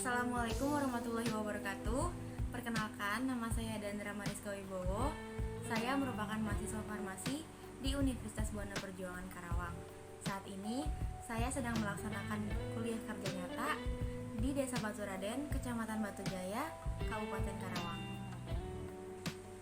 Assalamualaikum warahmatullahi wabarakatuh. Perkenalkan, nama saya Dandra Mariska Wibowo. Saya merupakan mahasiswa farmasi di Universitas Buana Perjuangan Karawang. Saat ini, saya sedang melaksanakan kuliah kerja nyata di Desa Baturaden, Kecamatan Batujaya, Kabupaten Karawang.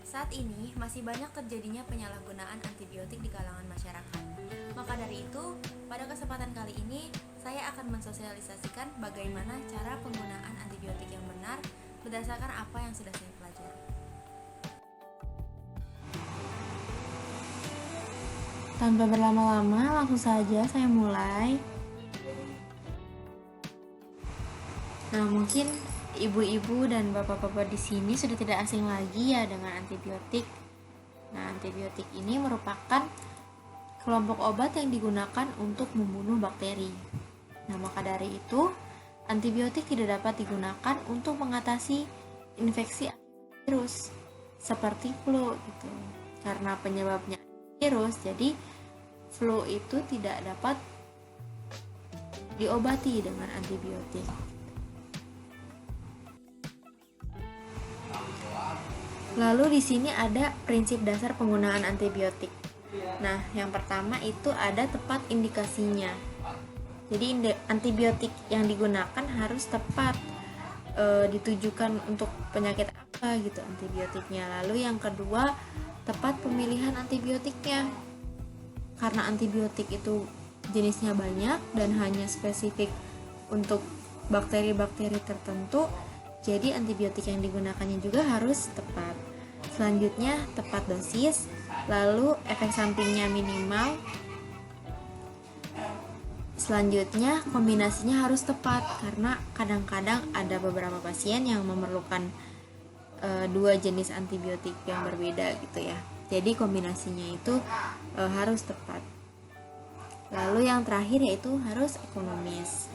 Saat ini, masih banyak terjadinya penyalahgunaan antibiotik di kalangan masyarakat. Maka dari itu, pada kesempatan kali ini, saya akan mensosialisasikan bagaimana cara penggunaan antibiotik yang benar berdasarkan apa yang sudah saya pelajari. Tanpa berlama-lama, langsung saja saya mulai. Nah, mungkin ibu-ibu dan bapak-bapak di sini sudah tidak asing lagi ya dengan antibiotik. Nah, antibiotik ini merupakan kelompok obat yang digunakan untuk membunuh bakteri. Nah, maka dari itu, antibiotik tidak dapat digunakan untuk mengatasi infeksi virus seperti flu gitu. Karena penyebabnya virus, jadi flu itu tidak dapat diobati dengan antibiotik. Lalu di sini ada prinsip dasar penggunaan antibiotik. Nah, yang pertama itu ada tepat indikasinya. Jadi antibiotik yang digunakan harus tepat ditujukan untuk penyakit apa gitu antibiotiknya. Lalu yang kedua, tepat pemilihan antibiotiknya. Karena antibiotik itu jenisnya banyak dan hanya spesifik untuk bakteri-bakteri tertentu, jadi antibiotik yang digunakannya juga harus tepat. Selanjutnya, tepat dosis, lalu efek sampingnya minimal. Selanjutnya, kombinasinya harus tepat karena kadang-kadang ada beberapa pasien yang memerlukan dua jenis antibiotik yang berbeda gitu ya. Jadi kombinasinya itu harus tepat. Lalu yang terakhir yaitu harus ekonomis.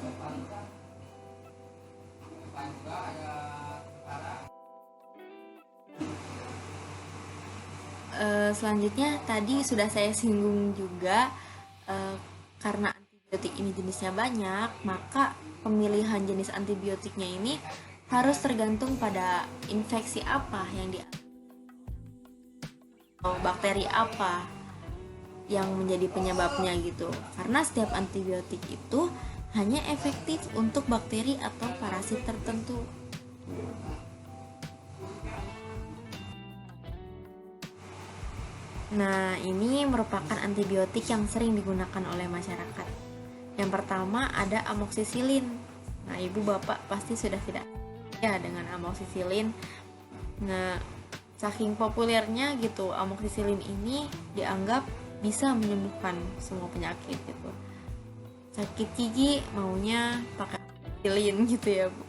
Selanjutnya tadi sudah saya singgung juga karena antibiotik ini jenisnya banyak, maka pemilihan jenis antibiotiknya ini harus tergantung pada infeksi apa yang atau bakteri apa yang menjadi penyebabnya gitu. Karena setiap antibiotik itu hanya efektif untuk bakteri atau parasit tertentu. Nah, ini merupakan antibiotik yang sering digunakan oleh masyarakat. Yang pertama ada amoksisilin. Nah, ibu bapak pasti sudah tidak ya dengan amoksisilin. Nah, saking populernya gitu, amoksisilin ini dianggap bisa menyembuhkan semua penyakit gitu. Sakit gigi maunya pakai amoksisilin gitu ya, Bu.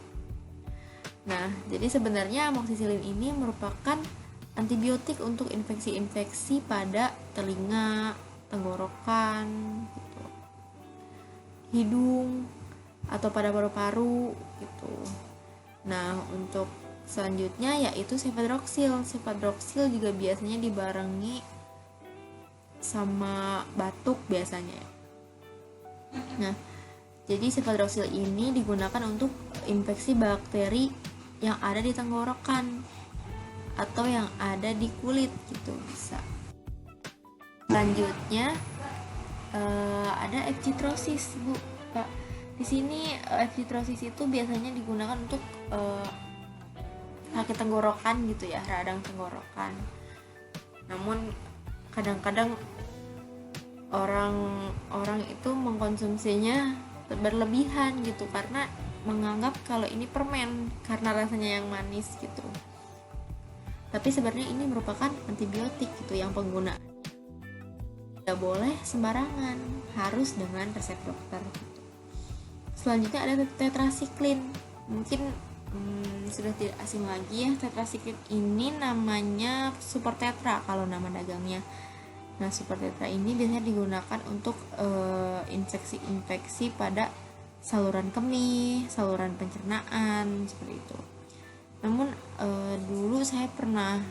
Nah, jadi sebenarnya amoksisilin ini merupakan antibiotik untuk infeksi-infeksi pada telinga, tenggorokan, gitu, hidung, atau pada paru-paru gitu. Nah, untuk selanjutnya yaitu cefadroxil. Cefadroxil juga biasanya dibarengi sama batuk biasanya. Nah, jadi cefadroxil ini digunakan untuk infeksi bakteri yang ada di tenggorokan atau yang ada di kulit gitu bisa. Selanjutnya ada efcitrosis, Bu. Pak. Di sini efcitrosis itu biasanya digunakan untuk sakit tenggorokan gitu ya, radang tenggorokan. Namun kadang-kadang orang itu mengkonsumsinya berlebihan gitu karena menganggap kalau ini permen karena rasanya yang manis gitu. Tapi sebenarnya ini merupakan antibiotik gitu yang penggunaan tidak boleh sembarangan, harus dengan resep dokter gitu. Selanjutnya ada tetrasiklin. Mungkin sudah tidak asing lagi ya, tetrasiklin ini namanya super tetra kalau nama dagangnya. Nah, super tetra ini biasanya digunakan untuk infeksi-infeksi pada saluran kemih, saluran pencernaan seperti itu. Namun dulu saya pernah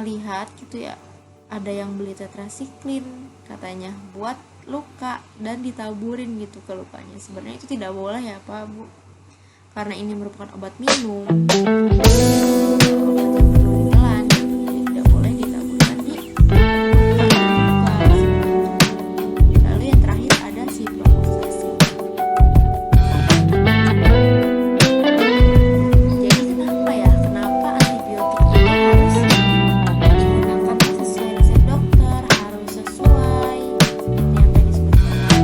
lihat gitu ya, ada yang beli tetrasiklin katanya buat luka dan ditaburin gitu ke lukanya. Sebenarnya itu tidak boleh ya Pak Bu, karena ini merupakan obat minum, obat yang perlu ditelan, jadi tidak boleh ditaburkan di terbuka. Lalu yang terakhir ada siprofloxacin. Jadi kenapa antibiotik itu harus digunakan sesuai resep dokter, harus sesuai seperti yang tadi sebutkan.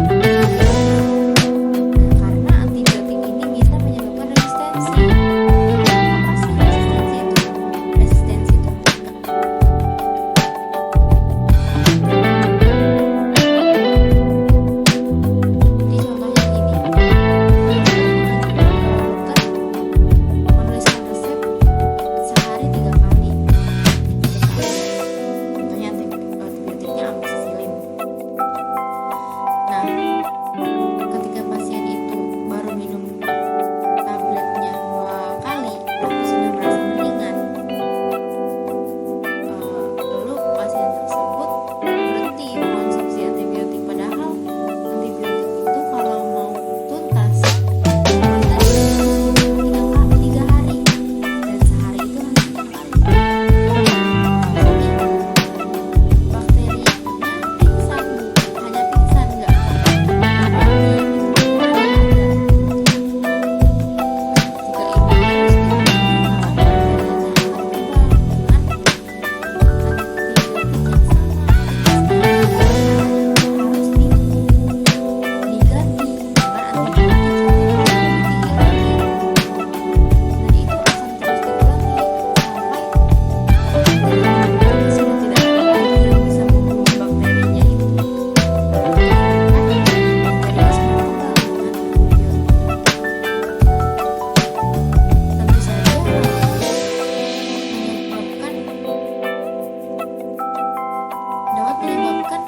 Karena antibiotik ini bisa menyebabkan resistensi. Apa sih resistensi itu? Resistensi itu jadi contohnya gini, dokter menuliskan resep sehari 3 kali. Contohnya antibiotiknya amoxicillin. Nah, ketika pasien itu baru minum tabletnya 2 kali tapi sudah merasa mendingan, lalu pasien tersebut berhenti mengkonsumsi antibiotik. Padahal antibiotik itu kalau mau tuntas kita dikonsumsi 3 hari dan sehari itu hanya 3 kali. Jadi bakterinya pingsan, hanya pingsan, nggak mati. Jika ini terus dapat menyebabkan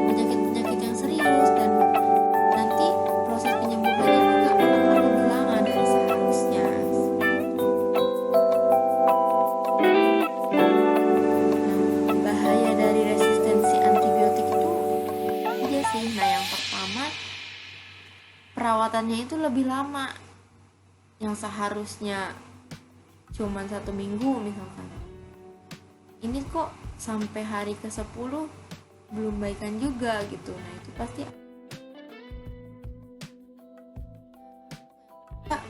penyakit-penyakit yang serius, dan nanti proses penyembuhannya juga akan lebih lama dari seharusnya. Nah, bahaya dari resistensi antibiotik itu aja sih. Nah, yang pertama, perawatannya itu lebih lama. Yang seharusnya cuman 1 minggu misalkan, ini kok sampai hari ke-10 belum baikan juga gitu. Nah, itu pasti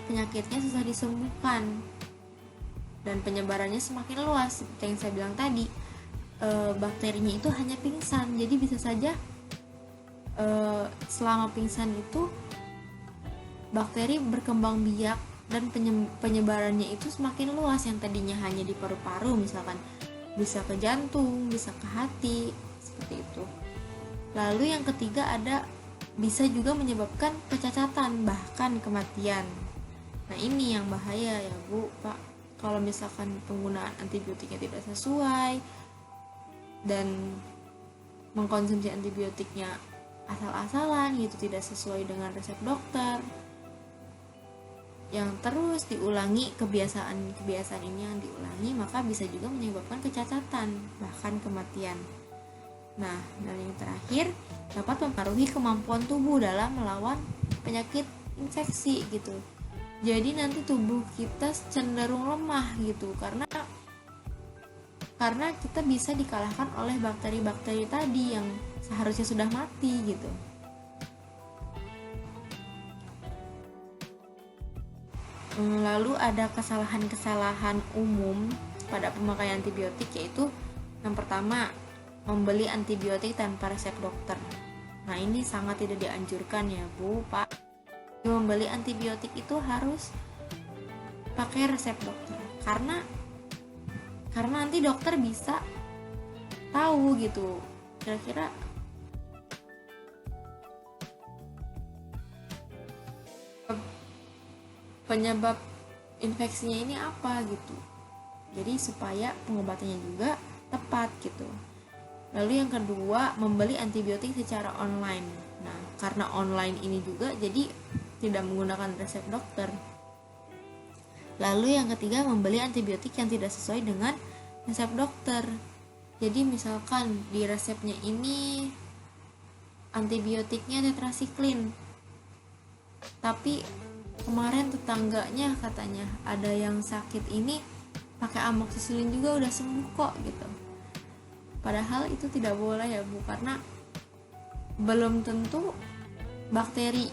penyakitnya susah disembuhkan dan penyebarannya semakin luas. Seperti yang saya bilang tadi, bakterinya itu hanya pingsan, jadi bisa saja selama pingsan itu bakteri berkembang biak dan penyebarannya itu semakin luas. Yang tadinya hanya di paru-paru misalkan bisa ke jantung, bisa ke hati, seperti itu. Lalu yang ketiga bisa juga menyebabkan kecacatan, bahkan kematian. Nah, ini yang bahaya ya Bu, Pak. Kalau misalkan penggunaan antibiotiknya tidak sesuai dan mengkonsumsi antibiotiknya asal-asalan gitu, tidak sesuai dengan resep dokter, yang terus diulangi, kebiasaan ini yang diulangi, maka bisa juga menyebabkan kecacatan, bahkan kematian. Nah, dan yang terakhir, dapat mempengaruhi kemampuan tubuh dalam melawan penyakit infeksi gitu. Jadi nanti tubuh kita cenderung lemah gitu, karena kita bisa dikalahkan oleh bakteri-bakteri tadi yang seharusnya sudah mati gitu. Lalu ada kesalahan-kesalahan umum pada pemakaian antibiotik, yaitu yang pertama, membeli antibiotik tanpa resep dokter. Nah, ini sangat tidak dianjurkan ya Bu, Pak. Membeli antibiotik itu harus pakai resep dokter, karena nanti dokter bisa tahu gitu kira-kira penyebab infeksinya ini apa gitu. Jadi supaya pengobatannya juga tepat gitu. Lalu yang kedua, membeli antibiotik secara online. Nah, karena online ini juga jadi tidak menggunakan resep dokter. Lalu yang ketiga, membeli antibiotik yang tidak sesuai dengan resep dokter. Jadi misalkan di resepnya ini antibiotiknya tetrasiklin, tapi kemarin tetangganya katanya ada yang sakit ini pakai amoksisilin juga udah sembuh kok gitu. Padahal itu tidak boleh ya Bu, karena belum tentu bakteri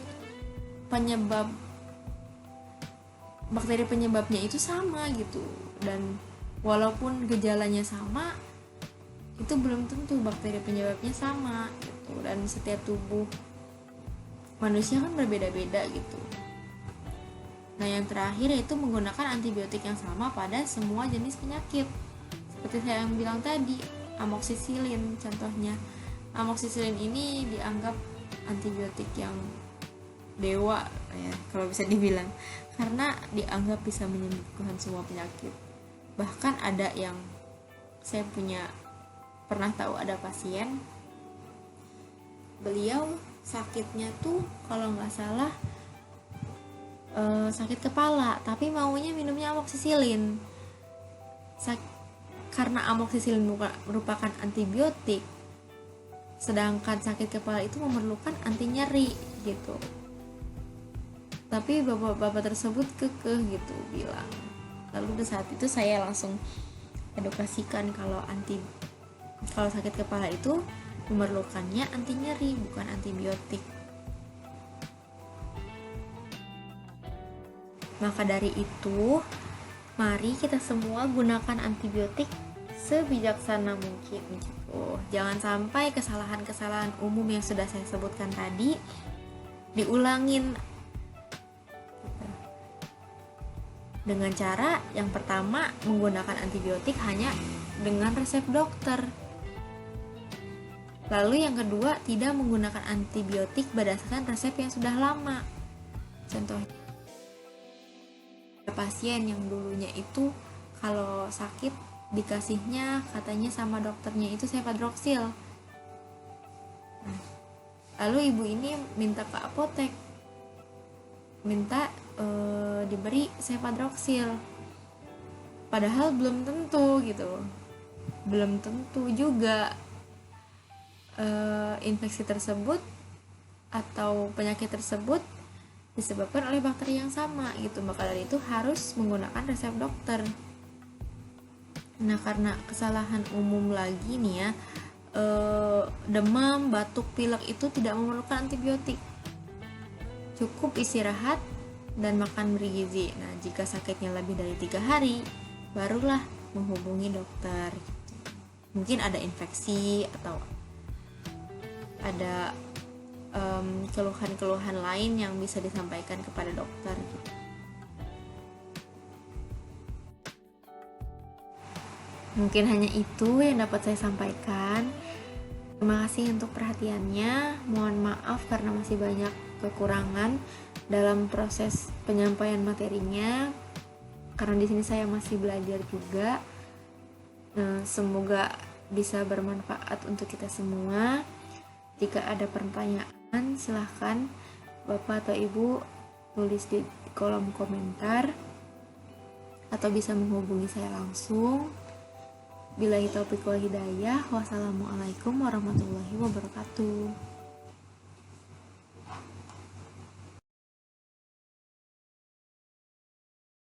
penyebabnya itu sama gitu, dan walaupun gejalanya sama itu belum tentu bakteri penyebabnya sama gitu, dan setiap tubuh manusia kan berbeda-beda gitu. Nah yang terakhir yaitu menggunakan antibiotik yang sama pada semua jenis penyakit, seperti saya yang bilang tadi, amoksisilin contohnya. Amoksisilin ini dianggap antibiotik yang dewa ya kalau bisa dibilang, karena dianggap bisa menyembuhkan semua penyakit. Bahkan ada yang saya pernah tahu ada pasien, beliau sakitnya tuh kalau nggak salah sakit kepala, tapi maunya minumnya amoksisilin. Karena amoksisilin merupakan antibiotik, sedangkan sakit kepala itu memerlukan anti nyeri gitu. Tapi bapak-bapak tersebut kekeh gitu bilang. Lalu di saat itu saya langsung edukasikan kalau sakit kepala itu memerlukannya anti nyeri, bukan antibiotik. Maka dari itu, mari kita semua gunakan antibiotik sebijaksana mungkin gitu. Jangan sampai kesalahan-kesalahan umum yang sudah saya sebutkan tadi diulangin. Dengan cara yang pertama, menggunakan antibiotik hanya dengan resep dokter. Lalu yang kedua, tidak menggunakan antibiotik berdasarkan resep yang sudah lama. Contohnya pasien yang dulunya itu kalau sakit dikasihnya katanya sama dokternya itu cefadroxil. Lalu ibu ini minta ke apotek, minta diberi cefadroxil, padahal belum tentu gitu, belum tentu juga infeksi tersebut atau penyakit tersebut disebabkan oleh bakteri yang sama gitu. Maka dari itu harus menggunakan resep dokter. Nah karena kesalahan umum lagi nih ya, demam, batuk, pilek itu tidak memerlukan antibiotik, cukup istirahat dan makan bergizi. Nah jika sakitnya lebih dari 3 hari barulah menghubungi dokter gitu. Mungkin ada infeksi atau ada keluhan-keluhan lain yang bisa disampaikan kepada dokter gitu. Mungkin hanya itu yang dapat saya sampaikan. Terima kasih untuk perhatiannya. Mohon maaf karena masih banyak kekurangan dalam proses penyampaian materinya, karena di sini saya masih belajar juga. Semoga bisa bermanfaat untuk kita semua. Jika ada pertanyaan, silahkan Bapak atau Ibu tulis di kolom komentar atau bisa menghubungi saya langsung. Billahi taufiq wal hidayah. Wassalamualaikum warahmatullahi wabarakatuh.